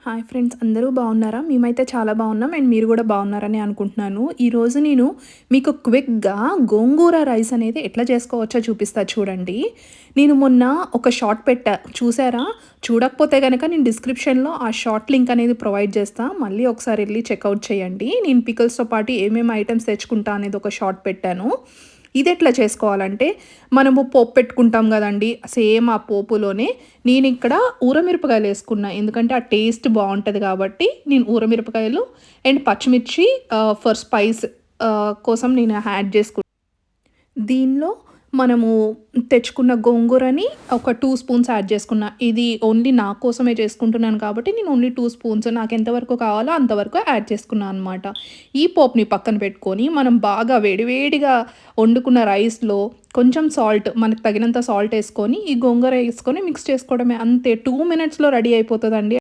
Hi friends, అందరూ బాగున్నారా? మేమైతే చాలా బాగున్నాం అండ్ మీరు కూడా బాగున్నారని అనుకుంటున్నాను. ఈరోజు నేను మీకు క్విక్‌గా గోంగూర రైస్ అనేది ఎట్లా చేసుకోవచ్చో చూపిస్తా చూడండి. నేను మొన్న ఒక షార్ట్ పెట్టా, చూసారా? చూడకపోతే గనక నేను డిస్క్రిప్షన్‌లో ఆ షార్ట్ లింక్ అనేది ప్రొవైడ్ చేస్తా. మళ్ళీ ఒకసారి ఎళ్లి చెక్‌ఔట్ చేయండి. నేను పికిల్స్‌తో పాటు ఏమేమి ఐటెమ్స్ తెచ్చుకుంటా అనేది ఒక షార్ట్ పెట్టాను. ఇదెట్లా చేసుకోవాలంటే, మనము పోపు పెట్టుకుంటాం గదండీ! సేమ్ ఆ పోపులోనే నేనిక్కడ ఊరమిరపకాయలేసుకున్నా. ఎందుకంటే, ఆ టేస్ట్ బావుంటది గాబట్టి, నేను ఊరమిరపకాయలు అండ్ పచ్చిమిర్చి ఫర్ స్పైస్ కోసం నేను యాడ్ దీనిలో మనము తెచ్చుకున్న గోంగూరని ఒక 2 స్పూన్స్ యాడ్ చేసుకున్నా. ఇది ఓన్లీ నా కోసమే చేసుకుంటున్నాను కాబట్టి నేను ఓన్లీ 2 స్పూన్స్ నాకెంత వరకు కావాలో అంతవరకు యాడ్ చేసుకున్నా అనమాట. ఈ పోపుని పక్కన పెట్టుకొని మనం బాగా వేడివేడిగా వండుకున్న రైస్‌లో కొంచెం సాల్ట్, మనకు తగినంత సాల్ట్ ఏసుకొని ఈ గోంగూర ఏసుకొని మిక్స్ చేసుకోవడమే, అంతే. 2 మినిట్స్‌లో రెడీ అయిపోతదండి.